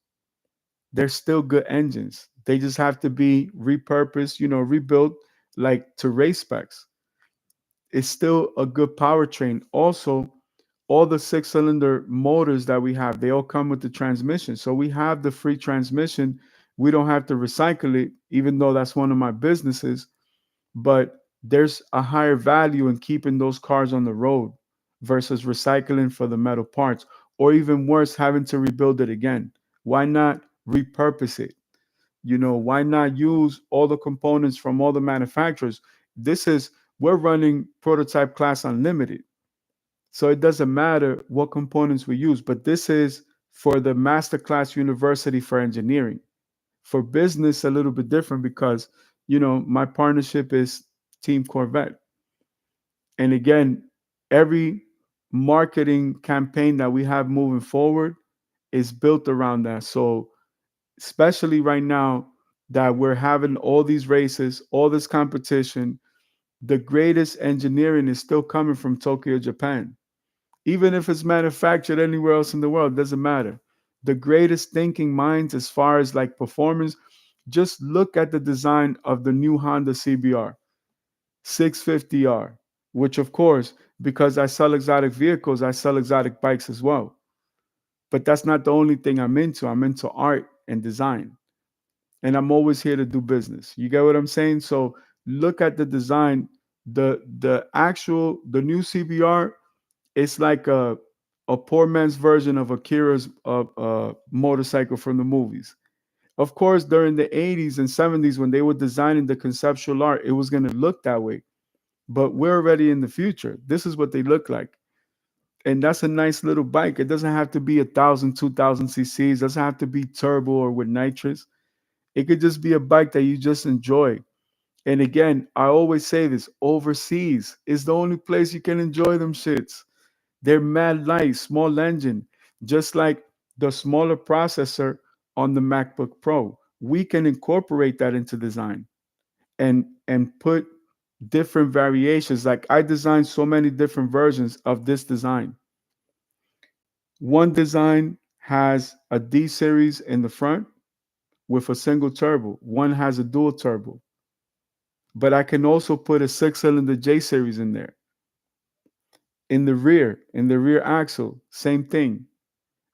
They're still good engines. They just have to be repurposed, rebuilt like to race specs. It's still a good powertrain. Also, all the 6 cylinder motors that we have, they all come with the transmission. So we have the free transmission. We don't have to recycle it, even though that's one of my businesses. But there's a higher value in keeping those cars on the road versus recycling for the metal parts, or even worse, having to rebuild it again. Why not repurpose it? Why not use all the components from all the manufacturers? We're running prototype class unlimited. So it doesn't matter what components we use, but this is for the masterclass university for engineering. For business, a little bit different because, my partnership is Team Corvette. And again, every marketing campaign that we have moving forward is built around that. So, especially right now that we're having all these races, all this competition, the greatest engineering is still coming from Tokyo, Japan. Even if it's manufactured anywhere else in the world, it doesn't matter. The greatest thinking minds, as far as like performance, just look at the design of the new Honda CBR 650R, which, of course, because I sell exotic vehicles, I sell exotic bikes as well. But that's not the only thing I'm into. I'm into art and design, and I'm always here to do business. You get what I'm saying? So look at the design. The new CBR, it's like a poor man's version of Akira's motorcycle from the movies. Of course, during the 80s and 70s, when they were designing the conceptual art, it was going to look that way. But we're already in the future. This is what they look like. And that's a nice little bike. It doesn't have to be 1,000, 2,000 cc's. It doesn't have to be turbo or with nitrous. It could just be a bike that you just enjoy. And again, I always say this, overseas is the only place you can enjoy them shits. They're mad light, small engine, just like the smaller processor on the MacBook Pro. We can incorporate that into design and put different variations. Like I designed so many different versions of this design. One design has a D series in the front with a single turbo. One has a dual turbo. But I can also put a 6-cylinder J series in there. In the rear axle, same thing.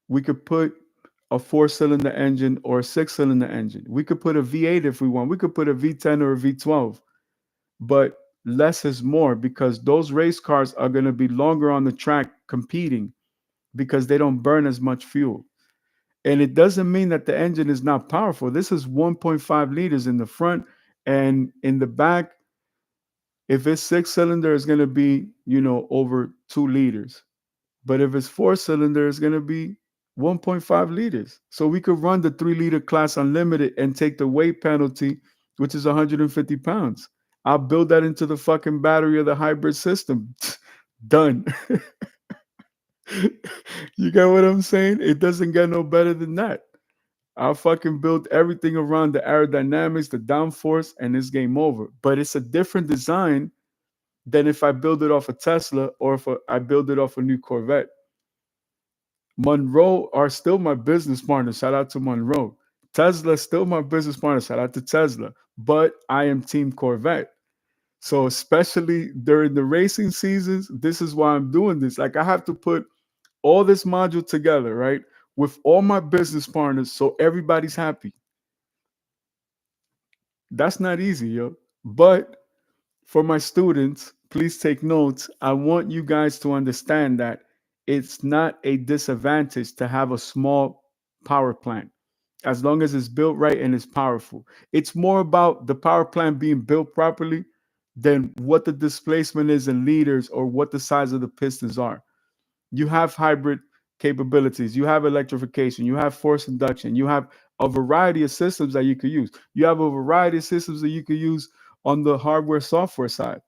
We could put a 4-cylinder engine or a 6-cylinder engine. We could put a V8 if we want. We could put a V10 or a V12. But less is more because those race cars are going to be longer on the track competing because they don't burn as much fuel. And it doesn't mean that the engine is not powerful. This is 1.5 liters in the front, and in the back, if it's 6-cylinder, it's going to be, over 2 liters. But if it's 4-cylinder, it's going to be 1.5 liters. So we could run the 3-liter class unlimited and take the weight penalty, which is 150 pounds. I'll build that into the fucking battery of the hybrid system. Done. You get what I'm saying? It doesn't get no better than that. I'll fucking build everything around the aerodynamics, the downforce, and it's game over. But it's a different design than if I build it off a Tesla or if I build it off a new Corvette. Monroe are still my business partner. Shout out to Monroe. Tesla still my business partner. Shout out to Tesla. But I am Team Corvette. So especially during the racing seasons, this is why I'm doing this. Like I have to put all this module together, right? With all my business partners so everybody's happy. That's not easy, yo. But for my students, please take notes. I want you guys to understand that it's not a disadvantage to have a small power plant as long as it's built right and it's powerful. It's more about the power plant being built properly than what the displacement is in liters or what the size of the pistons are. You have hybrid capabilities, you have electrification, you have force induction, you have a variety of systems that you could use. You have a variety of systems that you could use on the hardware software side.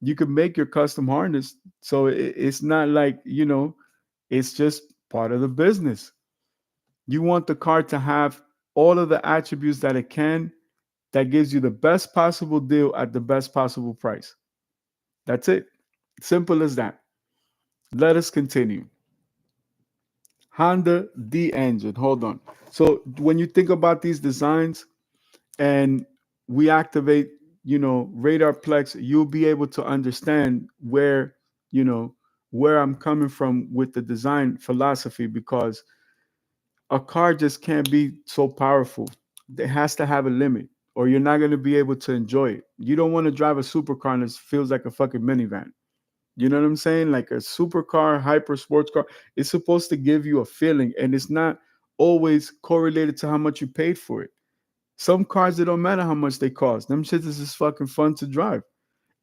You could make your custom harness. So it's not like, it's just part of the business. You want the car to have all of the attributes that it can that gives you the best possible deal at the best possible price. That's it. Simple as that. Let us continue. Honda D engine. Hold on. So when you think about these designs and we activate, Radarplex, you'll be able to understand you know, where I'm coming from with the design philosophy because a car just can't be so powerful. It has to have a limit or you're not going to be able to enjoy it. You don't want to drive a supercar that feels like a fucking minivan. You know what I'm saying? Like a supercar, hyper sports car, it's supposed to give you a feeling and it's not always correlated to how much you paid for it. Some cars, it don't matter how much they cost. Them shits is just fucking fun to drive.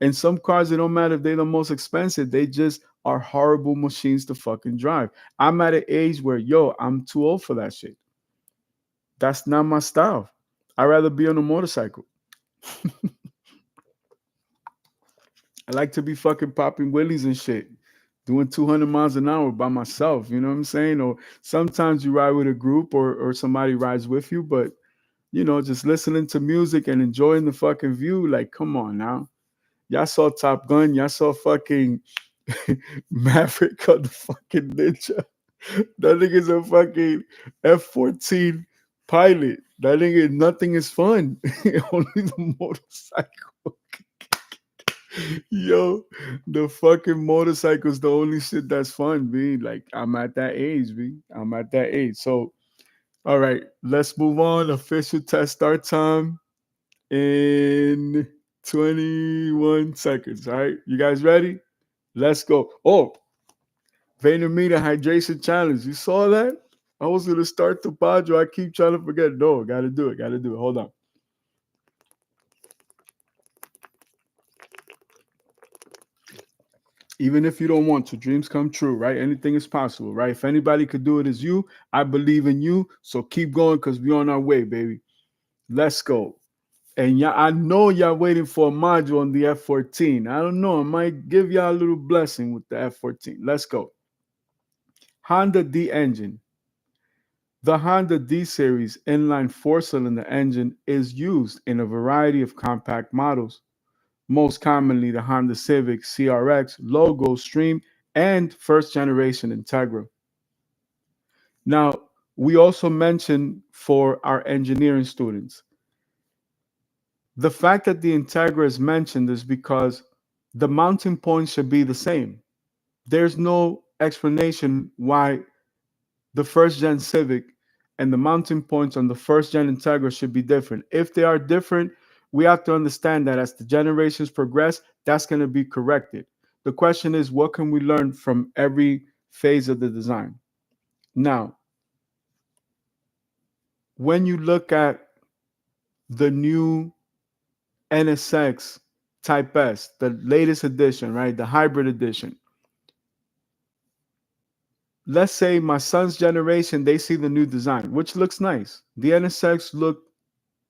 And some cars, it don't matter if they're the most expensive. They just are horrible machines to fucking drive. I'm at an age where, I'm too old for that shit. That's not my style. I'd rather be on a motorcycle. I like to be fucking popping willies and shit, doing 200 miles an hour by myself. You know what I'm saying? Or sometimes you ride with a group or somebody rides with you, but just listening to music and enjoying the fucking view. Like, come on now. Y'all saw Top Gun. Y'all saw fucking Maverick on the fucking Ninja. That nigga's a fucking F-14 pilot. That nigga, nothing is fun. Only the motorcycle. Yo, the fucking motorcycle's the only shit that's fun, B. Like, I'm at that age, B. I'm at that age. So, all right, let's move on. Official test start time in 21 seconds. All right, you guys ready? Let's go. Oh, VaynerMedia hydration challenge. You saw that? I was gonna start the Padre. I keep trying to forget. No, gotta do it. Gotta do it. Hold on. Even if you don't want to, dreams come true, right? Anything is possible, right? If anybody could do it, as you. I believe in you. So keep going because we're on our way, baby. Let's go. And yeah, I know y'all waiting for a module on the F-14. I don't know. I might give y'all a little blessing with the F-14. Let's go. Honda D engine. The Honda D series inline four-cylinder engine is used in a variety of compact models, most commonly the Honda Civic CRX, Logo, Stream, and first generation Integra. Now, we also mentioned for our engineering students, the fact that the Integra is mentioned is because the mounting points should be the same. There's no explanation why the first gen Civic and the mounting points on the first gen Integra should be different. If they are different, we have to understand that as the generations progress, that's going to be corrected. The question is, what can we learn from every phase of the design? Now, when you look at the new NSX Type S, the latest edition, right? The hybrid edition. Let's say my son's generation, they see the new design, which looks nice. The NSX look,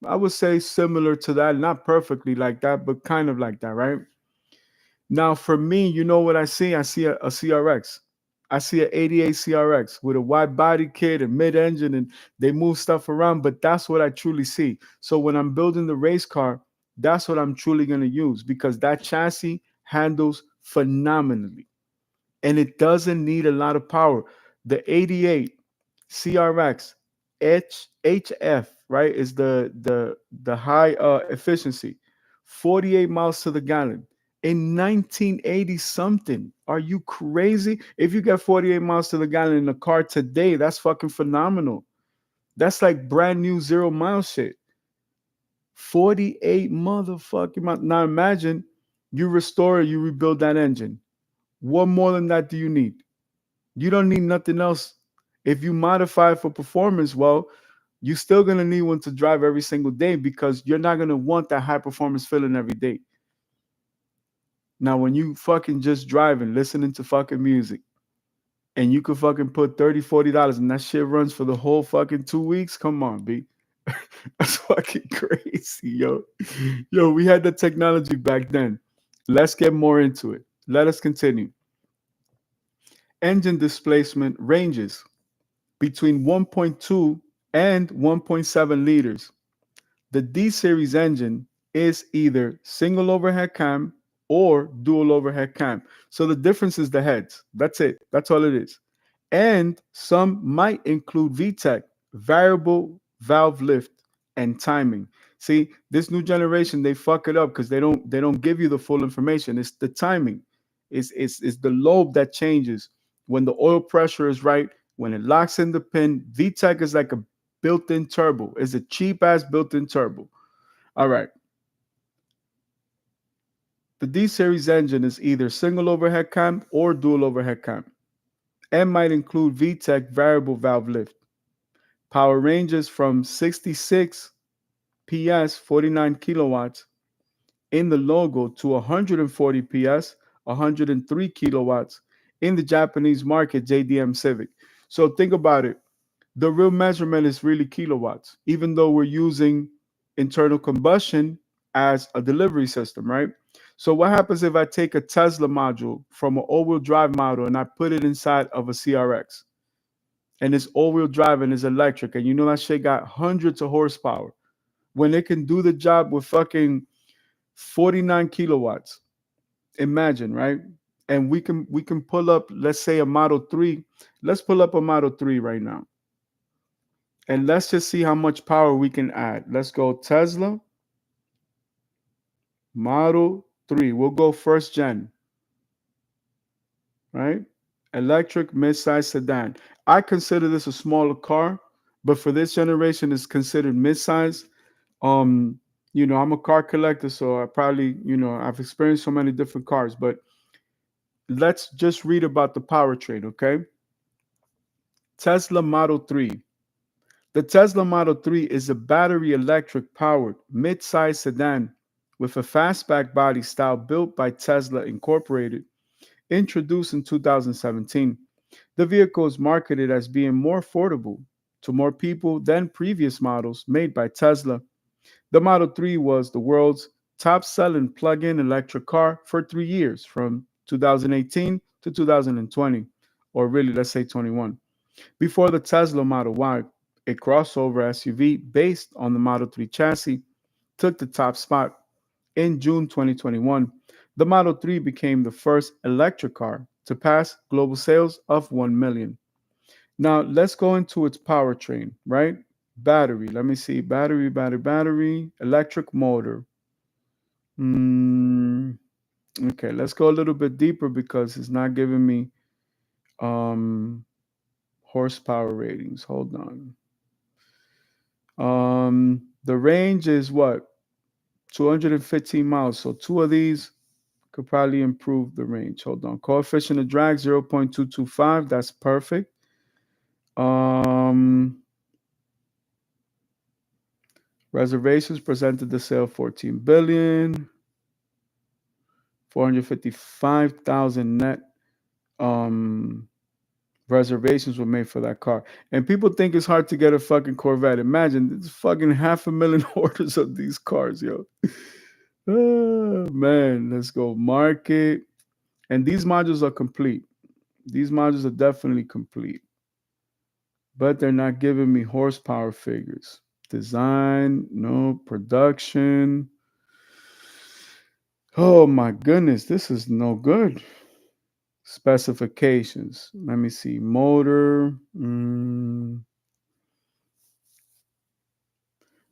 I would say, similar to that, not perfectly like that, but kind of like that, right? Now, for me, you know what I see? I see a CRX. I see an 88 CRX with a wide body kit and mid engine, and they move stuff around, but that's what I truly see. So when I'm building the race car, that's what I'm truly going to use because that chassis handles phenomenally and it doesn't need a lot of power. The 88 CRX HF, right, is the high efficiency, 48 miles to the gallon in 1980 something. Are you crazy? If you get 48 miles to the gallon in a car today, that's fucking phenomenal. That's like brand new 0 mile shit. 48 motherfucking miles. Now imagine you restore, you rebuild that engine. What more than that do you need? You don't need nothing else. If you modify for performance, well, you're still gonna need one to drive every single day because you're not gonna want that high performance feeling every day. Now, when you fucking just driving, listening to fucking music, and you could fucking put $30, $40 and that shit runs for the whole fucking 2 weeks, come on, B. That's fucking crazy, yo. Yo, we had the technology back then. Let's get more into it. Let us continue. Engine displacement ranges between 1.2 and 1.7 liters. The D series engine is either single overhead cam or dual overhead cam. So the difference is the heads. That's it. That's all it is. And some might include VTEC, variable valve lift, and timing. See, this new generation, they fuck it up because they don't give you the full information. It's the timing. It's the lobe that changes when the oil pressure is right, when it locks in the pin. VTEC is like a built-in turbo. It's a cheap ass built-in turbo. All right. The D series engine is either single overhead cam or dual overhead cam and might include VTEC variable valve lift. Power ranges from 66 PS, 49 kilowatts in the logo to 140 PS, 103 kilowatts in the Japanese market JDM Civic. So think about it. The real measurement is really kilowatts, even though we're using internal combustion as a delivery system, right? So what happens if I take a Tesla module from an all-wheel drive model and I put it inside of a CRX? And it's all-wheel drive and it's electric, and you know that shit got hundreds of horsepower. When it can do the job with fucking 49 kilowatts. Imagine, right? And we can pull up, let's say a Model 3. Let's pull up a Model 3 right now. And let's just see how much power we can add. Let's go Tesla Model 3. We'll go first gen, right? Electric midsize sedan. I consider this a smaller car, but for this generation, it's considered midsize. Um, I'm a car collector, so I probably, I've experienced so many different cars, but let's just read about the powertrain, okay? Tesla Model 3. The Tesla Model 3 is a battery electric powered mid-size sedan with a fastback body style built by Tesla Incorporated, introduced in 2017. The vehicle is marketed as being more affordable to more people than previous models made by Tesla. The Model 3 was the world's top selling plug in electric car for 3 years, from 2018 to 2020, or really, let's say 21. Before the Tesla Model Y, a crossover SUV based on the Model 3 chassis, took the top spot. In June 2021, the Model 3 became the first electric car to pass global sales of 1 million. Now, let's go into its powertrain, right? Battery. Let me see. Battery. Electric motor. Mm, okay, let's go a little bit deeper because it's not giving me um, horsepower ratings. Hold on. The range is what? 215 miles. So two of these could probably improve the range. Hold on. Coefficient of drag 0.225. That's perfect. Reservations presented the sale 14 billion. 455,000 net reservations were made for that car. And people think it's hard to get a fucking Corvette. Imagine, there's fucking 500,000 orders of these cars, yo. Oh, man, let's go market. And these modules are complete. These modules are definitely complete. But they're not giving me horsepower figures. Design, no. Production. Oh my goodness, this is no good. Specifications. Let me see. Motor.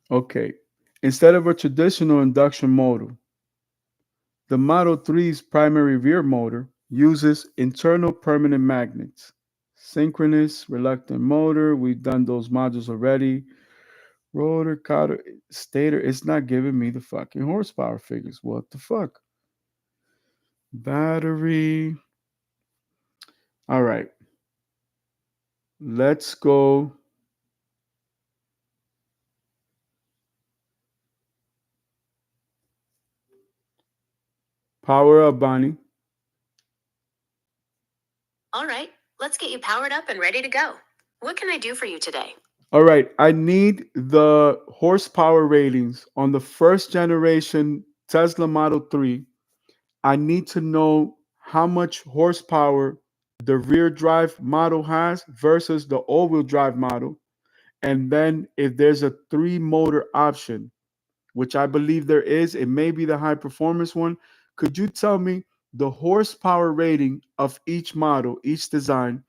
Okay. Instead of a traditional induction motor, the Model 3's primary rear motor uses internal permanent magnets. Synchronous reluctant motor. We've done those modules already. Rotor, cotter, stator. It's not giving me the fucking horsepower figures. What the fuck? Battery. All right. Let's go. Power up, Bonnie. All right, let's get you powered up and ready to go. What can I do for you today? All right. I need the horsepower ratings on the first generation Tesla Model 3. I need to know how much horsepower the rear drive model has versus the all-wheel drive model. And then if there's a 3-motor option, which I believe there is, it may be the high performance one. Could you tell me the horsepower rating of each model, each design?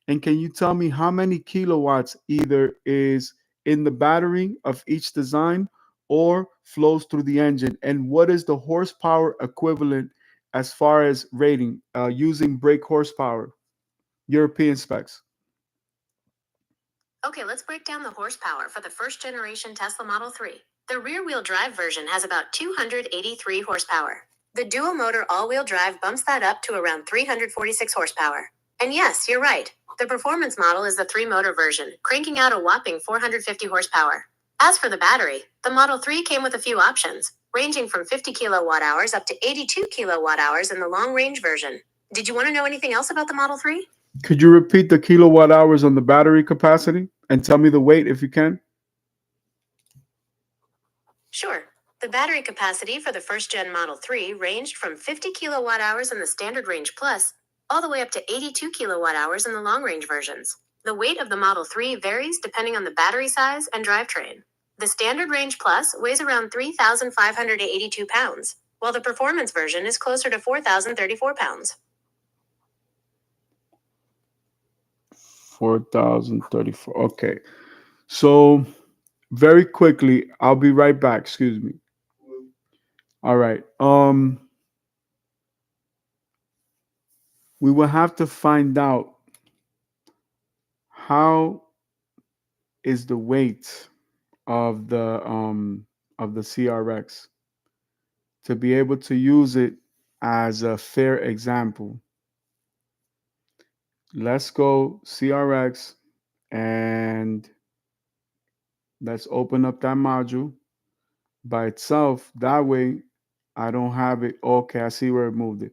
And can you tell me how many kilowatts either is in the battery of each design or flows through the engine? And what is the horsepower equivalent as far as rating using brake horsepower, European specs? Okay, let's break down the horsepower for the first generation Tesla Model 3. The rear-wheel drive version has about 283 horsepower. The dual-motor all-wheel drive bumps that up to around 346 horsepower. And yes, you're right. The performance model is the 3-motor version, cranking out a whopping 450 horsepower. As for the battery, the Model 3 came with a few options, ranging from 50 kilowatt hours up to 82 kilowatt hours in the long-range version. Did you want to know anything else about the Model 3? Could you repeat the kilowatt hours on the battery capacity and tell me the weight if you can? Sure. The battery capacity for the first gen Model 3 ranged from 50 kilowatt hours in the standard range plus, all the way up to 82 kilowatt hours in the long range versions. The weight of the Model 3 varies depending on the battery size and drivetrain. The standard range plus weighs around 3,582 pounds, while the performance version is closer to 4,034 pounds. 4,034. Okay. So very quickly, I'll be right back. Excuse me. All right. We will have to find out how is the weight of the CRX to be able to use it as a fair example. Let's go CRX and let's open up that module by itself. That way I don't have it. Okay, I see where it moved it.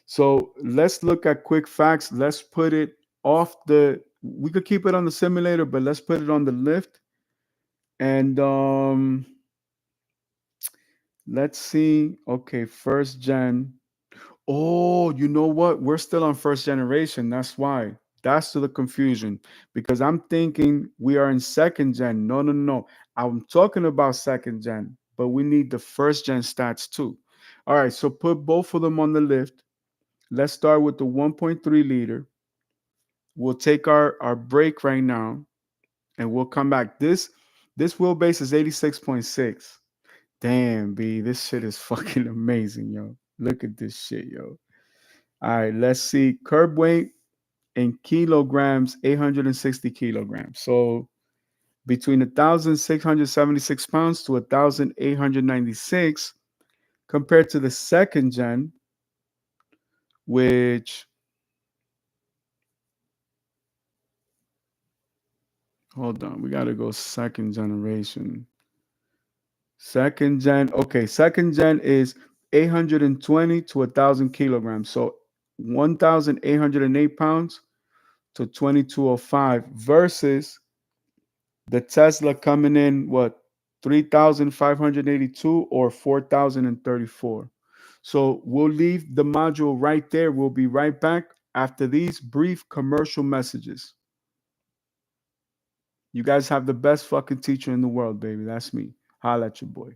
So let's look at quick facts. Let's put it off we could keep it on the simulator, but let's put it on the lift. And let's see. Okay, first gen. Oh, you know what? We're still on first generation. That's why. That's to the confusion because I'm thinking we are in second gen. No, no, no. I'm talking about second gen, but we need the first gen stats too. All right, so put both of them on the lift. Let's start with the 1.3 liter. We'll take our break right now and we'll come back. This wheelbase is 86.6. Damn, B, this shit is fucking amazing, yo. Look at this shit, yo. All right, let's see. Curb weight in kilograms, 860 kilograms. So between 1,676 pounds to 1,896 compared to the second gen, which, hold on, we got to go second generation. Second gen, okay, second gen is 820 to 1,000 kilograms. So 1,808 pounds to 2,205 versus the Tesla coming in, what, 3,582 or 4,034. So we'll leave the module right there. We'll be right back after these brief commercial messages. You guys have the best fucking teacher in the world, baby. That's me. Holla at your boy.